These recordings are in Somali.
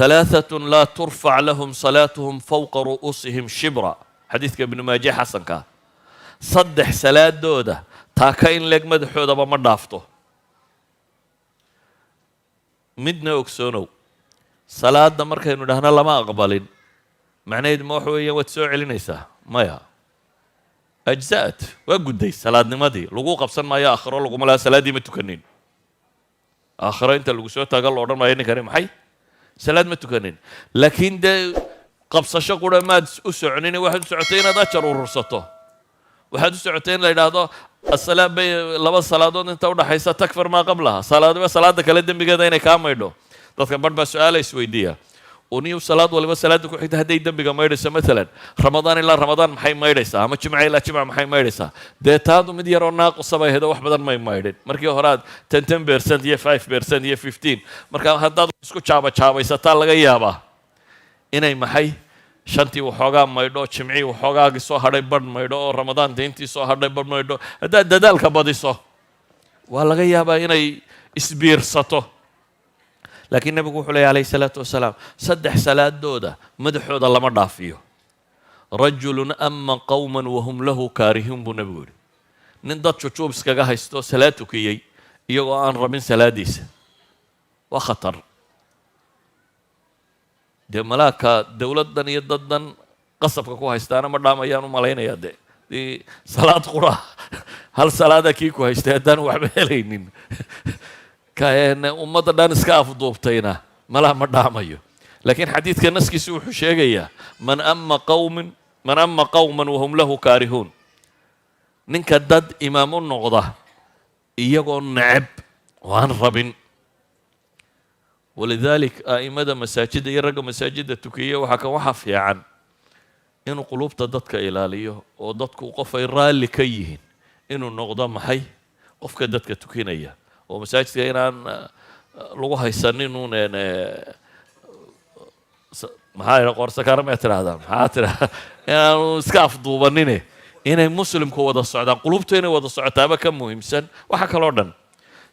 ثلاثة لا ترفع لهم صلاتهم فوق رؤوسهم شبرا حديث ابن ماجه حسن كا صدح صلاة دودة تاكاين لك مدحو دبا ما دافته مدنا أكسونو صلاة دمر كينو دهنا لما أقبلين معناه ما هو يوتسوع لنيسا مايا أجزاءت وقدي صلاة نمدي لقو قبصن ما يا آخر لقو ملا صلاة دي متكنين آخر أنت لقو سوى تقال لورن ما يني كريم حي صلاة متكنين لكن ده قبصة شقورة ما أسعنين واحد ساعتين هذا شرور رصته واحد ساعتين لا هذا الصلاة لبا الصلاة أنت وده حيسا تكفر ما قبلها صلاة كالدم بقدينا كام يدو dadka bar baa su'aal isweydiiya ونيو صلاة ولا صلاة كوحدة هدي دم بقى مايرسا مثلا رمضان إلا رمضان محي مايرسا أما جمعة إلا جمعة محي مايرسا ده تادو مدير ناقص صباح هذا واحد بدل ما يمايرد مركي هراد 10% يا 5% يا 15 مركي هذا اسكو شابا يستال لغيابا إني محي شنتي وحوغا مايدو جمعي وحوغا قصو هذا برد مايدو رمضان دينتي صو هذا برد مايدو ده دال كبادي صو والغيابا إني إسبير سطو لكن النبي عليه الصلاة والسلام صدح صلاة دودة مدحود الله ما ضافيه رجل أما قوما وهم له كارهون بنبور نندت شوب سكجا هيستو صلاتك يو أن رمين صلاديس وخطر ده ملاك دولة دنيا ضدن قصب كوه هيستانا مدام يانو ملاين يده دي صلاة قرآن هل صلاة كيكو هيستهدان وعملين كأن أمة دان سكاف ضوبتينا ملا مداميو لكن حديث كناس كيسوح شيء من أما قوما وهم له كارهون ننكدد إمام النقضة يقول نعب وان ربن ولذلك أئمة مساجد يرجع مساجد التكية وحكى وحف يعني إنه قلوب تدتك إلاليه ودتك وقف الرال كيهن إنه النقضة محي قف دتك تكينية ومساجد إنان لغة يسننون maxaa ila qorsa karama tiraahdaa maxaa tiraahdaa inaan iska afduubanine inay muslimku wada socdaan qulubtu inay wada socotaaba ka muhiimsan waxa kale oo dhan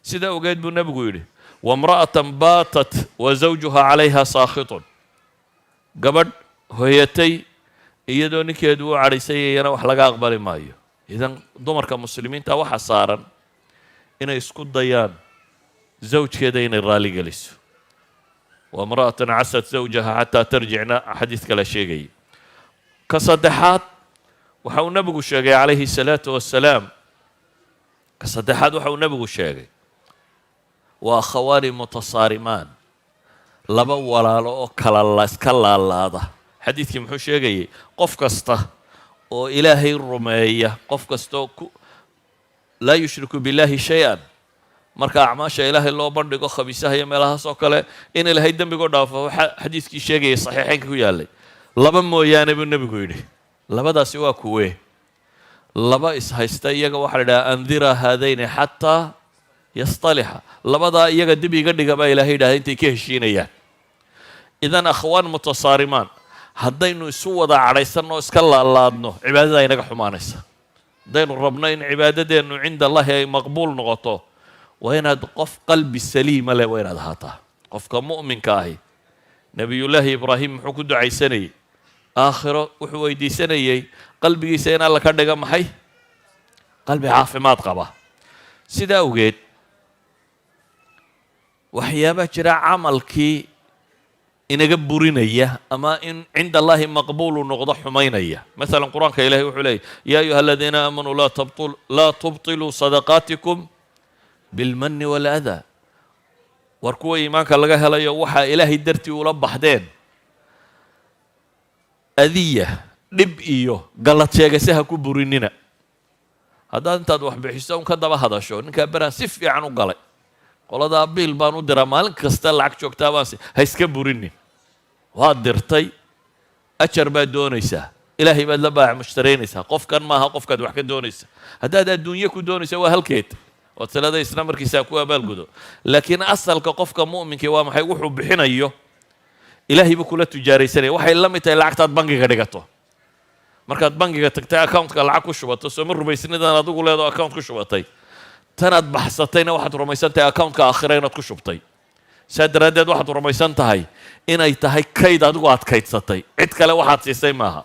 sida ogeed buu nabigu yiri wamra'atan baatat wa zawjuha 'alayha saakhitun gabadh hooyatay iyadoo ninkeedu uu cadhaysayayna wax laga aqbali maayo idan dumarka muslimiinta waxa saaran inay isku dayaan zawjkeeda inay raali geliso وامرأة عست زوجها حتى ترجعنا حديث كلا شيء كصدحات وحاو نبغو الشيء عليه الصلاة والسلام كصدحات وحاو نبغو الشيء وأخوان متصارمان لبا ولا لو كلا الله اسكلا الله هذا حديث كم حو شيء قف كسته وإلهي الرمية قف كسته لا يشرك بالله شيئا marka acmaasha ilaahay loo bandhigo khabiisaha meelahaas oo kale in ilaahay dambiga dhaafo xadiiskii sheegay saxiixaynka ku yaalay laba mooyaane buu nabigu yiri labadaasi waa kuwe laba is haysta iyaga waxa la yiraahdaa andira haadayni hatta yastaliha labada iyaga dib iga dhiga baa ilaahay yiraahdaa intay ka heshiinayaan idan akhwaan mutasaariman haddaynu isu wada cadhaysano iska laalaadno cibaadada inaga xumaanaysa haddaynu rabno in cibaadadeenu cinda allahi ay maqbuul noqoto وين قف قلب السليم لا وين هذا قف كمؤمن كاهي نبي الله إبراهيم حكود عيسني آخره وحويدي سني قلبي سينا الله كردجا محي قلبي عافي ما تقبه سيدا وجد وحيابة جرى عملك إن جبرينية أما إن عند الله مقبول ونقضح حمينية مثلا القرآن كإلهي وحلي يا أيها الذين آمنوا لا تبطلوا صدقاتكم بالمن والأذى وركوا إيمانك لقى هلا يوحى إلهي درتي ولا بحدين أذية نبئيو قالت شيء جسها كبريننا هذا أنت دوح بحسهم كذا هذا شو نكبرها سفي عنه قال قال هذا بيل بانو درامال كستل عكشوك تاباسي هيسكبريني وهذا درتي أشر بدونيسه إلهي بدل باع مشترينيسه قف كان ما قف كان وحكي دونيسه هذا الدنيا كدونيسه وهالكيت وتلاذا إسلام ركيسا كوا بالجدو لكن أصل كقف كمؤمن كوا محي وحو بحنا أيوه إلهي بكل تجاري سنة وحي لم يتلاعك بنك كدقته مركز بنك كتكتا أكاونت كالعك وشبته سمر بيسني ده أنا تقول هذا أكاونت كشبتي تناد بحثتين واحد رميسان تي أكاونت كآخرين تكشبتي سادرادد واحد رميسان تهي إن أي تهي كيد أدو أتكيد ستي عد كلا واحد سيسي ماها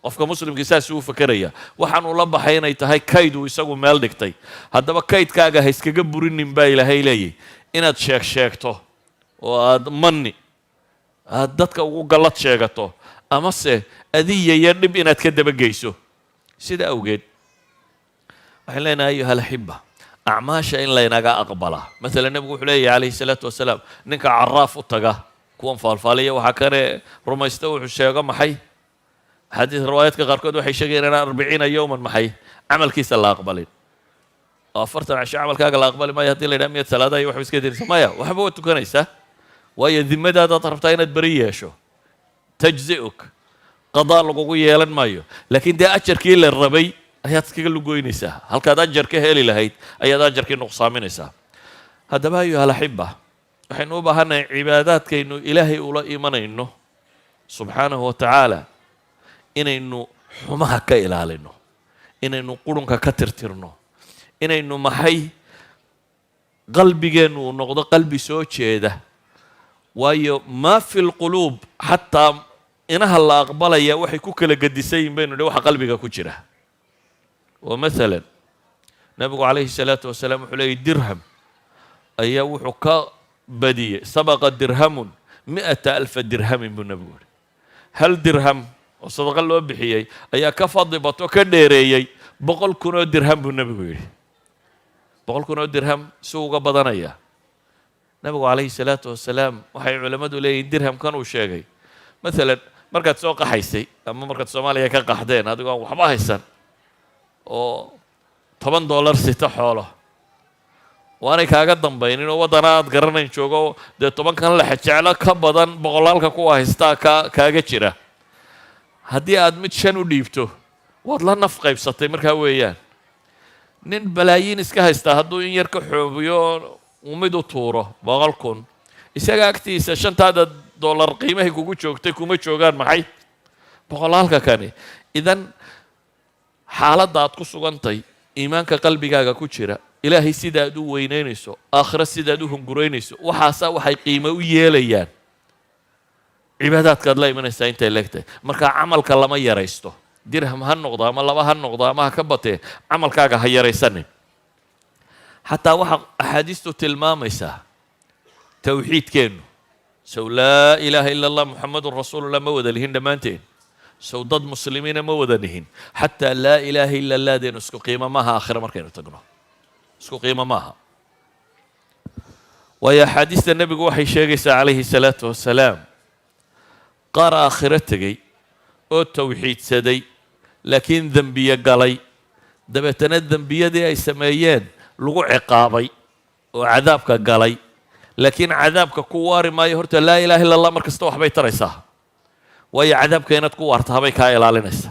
qofka muslimkiisaa suu fakeraya waxaan ula baxay inay tahay kayd uu isagu meel dhigtay haddaba kaydkaaga ha iskaga burinin baa ilaahay leeyahy inaad sheegto oo aad manni aad dadka ugu gallad sheegato amase adiya iyo dhib inaad ka dabageyso sida awgeed waxaan leenahay ayuha alaxiba acmaasha in laynaga aqbala maalan nebigu wuxuu leeyahy calayhi salaatu wasalaam ninka caraaf u taga kuwan faalfaaliya waxaa kale rumaysta wuxuu sheego maxay حديث روايات كقاركود وحي شقين أنا 40 يوما محي عمل كيس الله أقبلين أفرت عشان عمل كاق الله أقبل ما يهدي لي 100 3 يوحي بس كثير سمايا وحبوا تكنيسة ويا ذمة هذا طرفتين بريه شو تجزئك قضاء لقوية لن مايو لكن ده أجر كيل الربي هي تكيل لقوي نساء هل كذا أجر كهلي لهيت أي هذا أجر كي نقصان من نساء هذا ما يهلا حبة وحين وبهنا عبادات كإنه إلهي ولا إيمان إنه سبحانه وتعالى inaynu xumaha ka ilaalino inaynu qurunka ka tirtirno inaynu maxay qalbigeenu uu noqdo qalbi soo jeeda waayo ma fi lquluub xataa inaha la aqbalaya waxay ku kala gedisayin baynu waxa qalbiga ku jira ومثلا nabigu calayhi salaatu wasalaam wuxuu leeyahy dirham ayaa wuxuu ka badiyey sabaqa dirhamun 100,000 dirhamin buu nabigu yidhi hal dirham oo sadaqa loo bixiyey ayaa ka fadli bato ka dheereeyey 100,000 oo dirham buu nabigu yidhi 100,000 oo dirham si uga badanaya nabigu calayhi salaatu wasalaam waxay culimmadu leeyihiin dirhamkan uu sheegay maalan markaad soo qaxaysay ama markaad soomaaliya ka qaxdeen adigoo aan waxba haysan oo $10 sita xoolo waanay kaaga dambaynin oo waddana aad garanayn joogo dee 10kan la jeclo ka badan boqolaalka kuwa haystaa kaaga jira haddii aad mid 5 u dhiibto waad la naf qaybsatay markaa weeyaan nin balaayiin iska haysta hadduu in yar ka xoobiyo uu mid u tuuro 100,000 isaga agtiisa $5 qiimahay kugu joogtay kuma joogaan maxay boqolaalka kani idan xaaladda aad ku sugantay iimaanka qalbigaaga ku jira ilaahay sidaad u weynaynayso aakhira sidaad u hunguraynayso waxaasa waxay qiimo u yeelayaan cibaadaadkaad la imanaysaa intay leegtahay marka camalka lama yaraysto dirham ha noqdo ama laba ha noqdo ama ha ka batee camalkaaga ha yaraysanin xataa waxa axaadiistu tilmaamaysaa tawxiidkeennu sow laa ilaaha ila allah muxamadun rasuulullah ma wada lihin dhammaanteen sow dad muslimiina ma wada lihin xataa laa ilaaha ila allahdeenu isku qiimo maaha aakhira markaynu tagno isku qiimo maaha waayo axaadiista nebigu waxay sheegaysaa calayhi salaatu wasalaam qaar aakhiro tegey oo tawxiidsaday laakiin dembiye galay dabeetana dembiyadii ay sameeyeen lagu ciqaabay oo cadaabka galay laakiin cadaabka ku waari maayo horta laa ilaaha illa allah mar kasta waxbay taraysaa waayo cadaabka inaad ku waarta habay kaa ilaalinaysa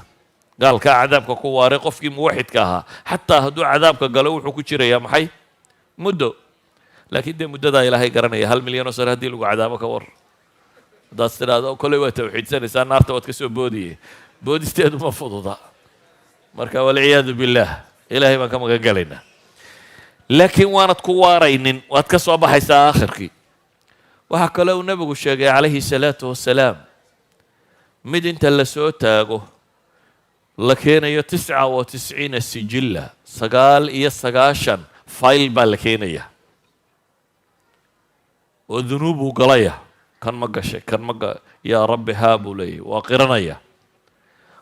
gaalkaa cadaabka ku waaray qofkii muwaxidka ahaa xataa hadduu cadaabka galo wuxuu ku jirayaa maxay muddo laakiin dee muddadaa ilaahay garanaya 1 milyan oo sano haddii lagu cadaabo ka war haddaad tidhaahdo kolley waa tawxiidsanaysaa naarta waad ka soo boodiye boodisteedu ma fududa marka walciyaadu billaah ilaahay baan ka magan galaynaa laakiin waanad ku waaraynin waad ka soo baxaysaa aakhirkii waxaa kaloo uu nebigu sheegay calayhi salaatu wasalaam mid inta la soo taago la keenayo 99 sijilla 99 fayl baa la keenaya oo dunuubuu galaya kan ma gashay kan ma yaa rabbi haa buu leeyahy waa qiranaya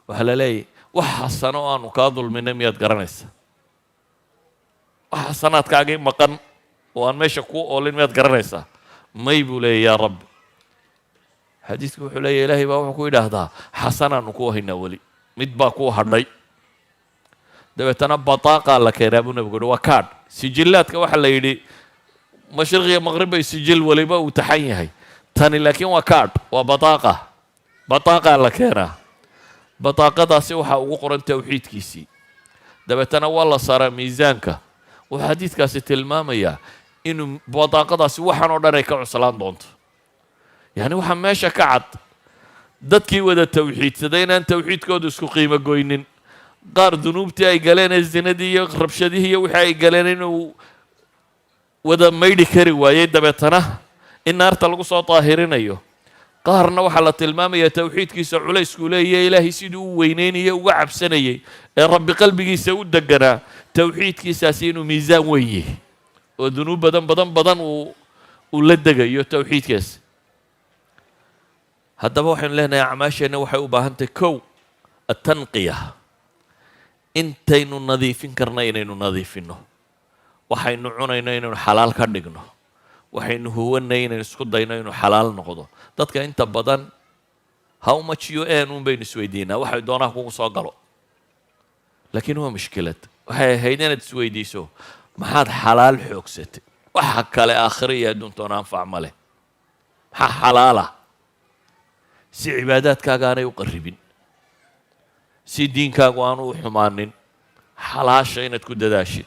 waxaa la leeyahy wax xasano aanu kaa dulminay miyaad garanaysa wax xasanaadkaagii maqan oo aan meesha ku oolin miyaad garanaysaa may buu leeyahy yaa rabbi xadiisku wuxuu leeyahy ilaahay baa wuxuu ku yidhaahdaa xasanaanu ku haynaa weli mid baa ku hadhay dabeetana bataaqaa la keenaa buu nabigu yihi waa kaadh sijillaadka waxaa la yidhi mashriq iyo maqrib bay sijil waliba uu taxan yahay tani laakiin waa kaadh waa bataaqaa la keenaa bataaqadaasi waxaa ugu qoran tawxiidkiisii dabeetana waa la saaraa miisaanka wuxuu xadiidkaasi tilmaamayaa inuu bataaqadaasi waxaan oo dhan ay ka cuslaan doonto yacni waxaa meesha ka cad dadkii wada tawxiidsaday inaan tawxiidkoodu isku qiimo goynin qaar dunuubtii ay galeen ee zinadii iyo rabshadihii iyo wixii ay galeen inuu wada maydhi kari waayey dabeetana in naarta lagu soo daahirinayo. qaarna waxaa la tilmaamayaa tawxiidkiisa culaysku leeyahay ilaahay siduu u weyneynayay uga cabsanayay ee rabbi qalbigiisa u deganaa tawxiidkiisaasi inuu miisaan weyn yahay oo dunuub badan uu la degayo tawxiidkaasi. haddaba waxaynu leenahay acmaasheenna waxay u baahan tahay kow atanqiya, intaynu nadiifin karna inaynu nadiifinno, waxaynu cunayno inaynu xalaal ka dhigno, waxaynu huwanay inaynu isku dayno inuu xalaal noqdo. dadka inta badan how much you earn un baynu isweydiinaa, waxay doonaa kugu soo galo, laakiin waa mushkilad. waxay ahayd inaad isweydiiso maxaad xalaal xoogsatay. waxa kale aakhiro iyo adduuntoona anfac ma leh. maxaa xalaala si cibaadaadkaaga aanay u qarribin, si diinkaagu aanu u xumaanin. xalaasha inaad ku dadaashid,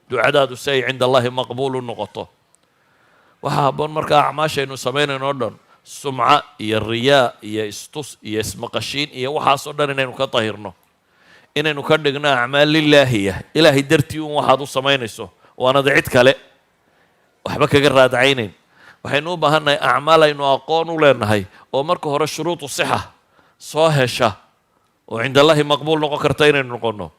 ducadaadu si ay cinda allahi maqbuul u noqoto. waxaa habboon markaa acmaashaynu samaynayno o dhan sumca iyo riyaa iyo istus iyo ismaqashiin iyo waxaasoo dhan inaynu ka dahirno, inaynu ka dhigno acmaal lilaahiya, ilaahay dartii un waxaad u samaynayso waanad cid kale waxba kaga raadacaynayn. waxaynu u baahannahay acmaal aynu aqoon u leenahay oo marka hore shuruudu sixa soo hesha oo cinda allahi maqbuul noqon karta inaynu noqonno.